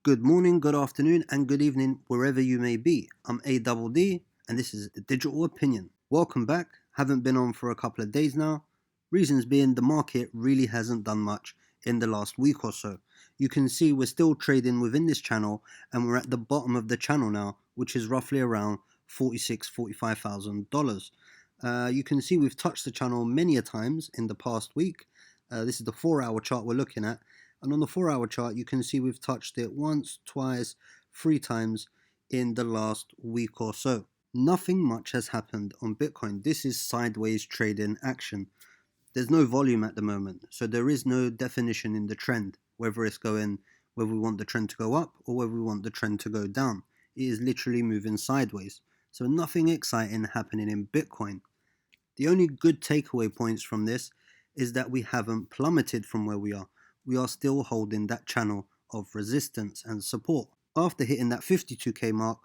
Good morning, good afternoon, and good evening, wherever you may be. I'm ADD, and this is the Digital Opinion. Welcome back. Haven't been on for a couple of days now. Reasons being the market really hasn't done much in the last week or so. You can see we're still trading within this channel, and we're at the bottom of the channel now, which is roughly around $45,000. You can see we've touched the channel many a times in the past week. This is the 4-hour chart we're looking at. And on the 4-hour chart, you can see we've touched it once, twice, 3 times in the last week or so. Nothing much has happened on Bitcoin. This is sideways trading action. There's no volume at the moment, so there is no definition in the trend, whether we want the trend to go up or whether we want the trend to go down. It is literally moving sideways. So nothing exciting happening in Bitcoin. The only good takeaway points from this is that we haven't plummeted from where we are. We are still holding that channel of resistance and support. After hitting that 52k mark,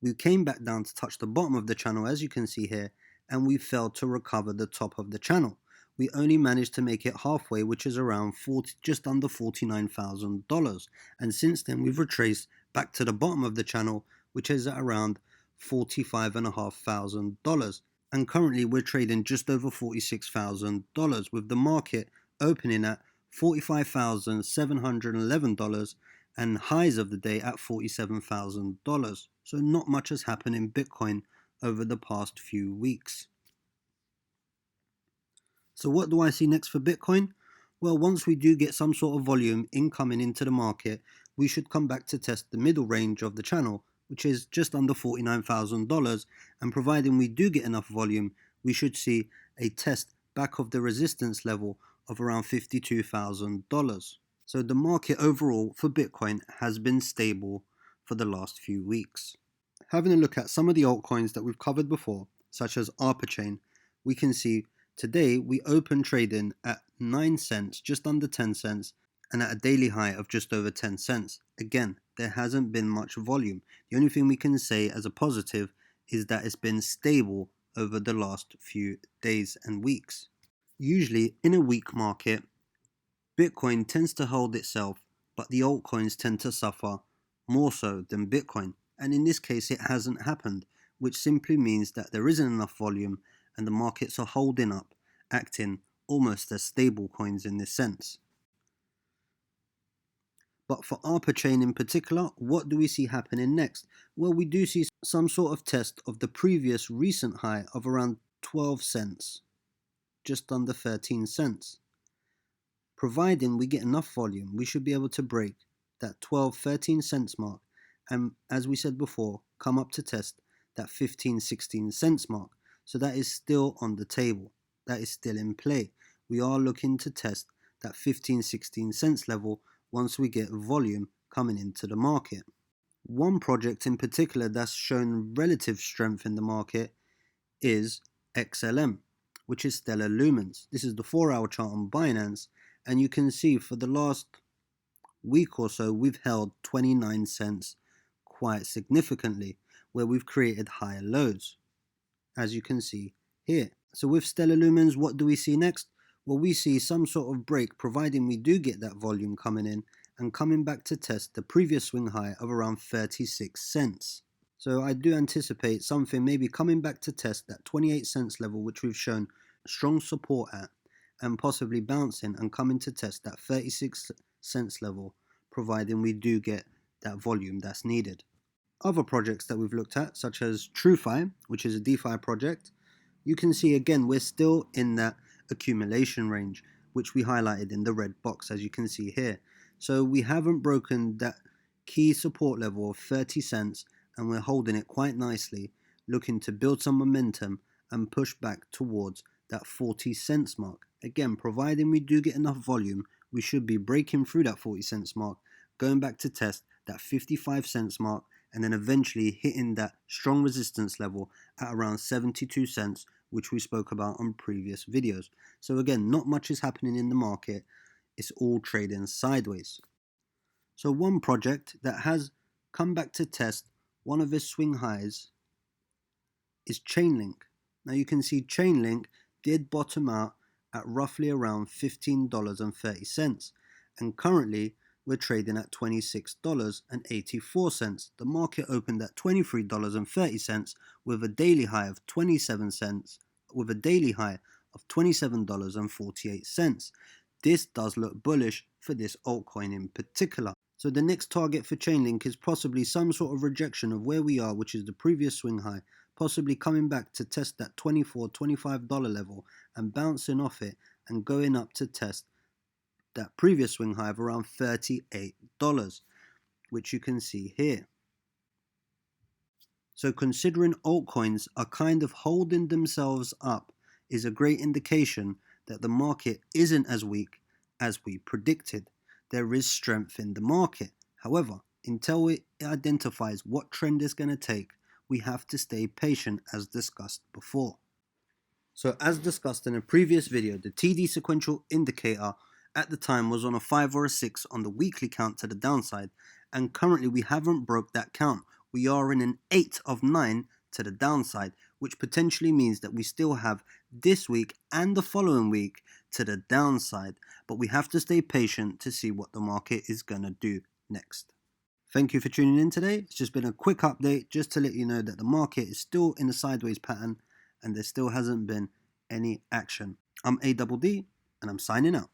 we came back down to touch the bottom of the channel, as you can see here, and we failed to recover the top of the channel. We only managed to make it halfway, which is around just under $49,000. And since then, we've retraced back to the bottom of the channel, which is at around $45,500. And currently, we're trading just over $46,000, with the market opening at $45,711 and highs of the day at $47,000. So not much has happened in Bitcoin over the past few weeks. So what do I see next for Bitcoin? Well, once we do get some sort of volume incoming into the market, we should come back to test the middle range of the channel, which is just under $49,000, and providing we do get enough volume, we should see a test back of the resistance level of around $52,000. So the market overall for Bitcoin has been stable for the last few weeks. Having a look at some of the altcoins that we've covered before, such as Chain, we can see today we opened trading at 9 cents, just under 10 cents, and at a daily high of just over 10 cents. Again, there hasn't been much volume. The only thing we can say as a positive is that it's been stable over the last few days and weeks. Usually, in a weak market, Bitcoin tends to hold itself, but the altcoins tend to suffer more so than Bitcoin. And in this case, it hasn't happened, which simply means that there isn't enough volume and the markets are holding up, acting almost as stable coins in this sense. But for Chain in particular, what do we see happening next? Well, we do see some sort of test of the previous recent high of around 12 cents, just under 13 cents. Providing we get enough volume, we should be able to break that 13 cents mark, and as we said before, come up to test that 16 cents mark. So that is still on the table. That is still in play. We are looking to test that 16 cents level once we get volume coming into the market. One project in particular that's shown relative strength in the market is XLM, which is Stellar Lumens. This is the 4-hour chart on Binance, and you can see for the last week or so we've held 29 cents quite significantly, where we've created higher lows, as you can see here. So with Stellar Lumens, what do we see next? Well, we see some sort of break, providing we do get that volume coming in and coming back to test the previous swing high of around 36 cents. So I do anticipate something maybe coming back to test that 28 cents level, which we've shown strong support at, and possibly bouncing and coming to test that 36 cents level, providing we do get that volume that's needed. Other projects that we've looked at, such as TrueFi, which is a DeFi project, you can see again we're still in that accumulation range, which we highlighted in the red box, as you can see here. So we haven't broken that key support level of 30 cents, and we're holding it quite nicely, looking to build some momentum and push back towards that 40 cents mark. Again, providing we do get enough volume, we should be breaking through that 40 cents mark, going back to test that 55 cents mark, and then eventually hitting that strong resistance level at around 72 cents, which we spoke about on previous videos. So again, not much is happening in the market. It's all trading sideways. So one project that has come back to test one of its swing highs is Chainlink. Now you can see Chainlink did bottom out at roughly around $15.30, and currently we're trading at $26.84. The market opened at $23.30 with a daily high of 27 cents, with a daily high of $27.48. This does look bullish for this altcoin in particular. So the next target for Chainlink is possibly some sort of rejection of where we are, which is the previous swing high, possibly coming back to test that $24, $25 level and bouncing off it and going up to test that previous swing high of around $38, which you can see here. So considering altcoins are kind of holding themselves up is a great indication that the market isn't as weak as we predicted. There is strength in the market. However, until it identifies what trend it's going to take, we have to stay patient as discussed before. So as discussed in a previous video, the TD Sequential indicator at the time was on a 5 or a 6 on the weekly count to the downside, and currently we haven't broke that count. We are in an 8 of 9 to the downside, which potentially means that we still have this week and the following week to the downside, but we have to stay patient to see what the market is going to do next. Thank you for tuning in today. It's just been a quick update just to let you know that the market is still in a sideways pattern and there still hasn't been any action. I'm ADD and I'm signing out.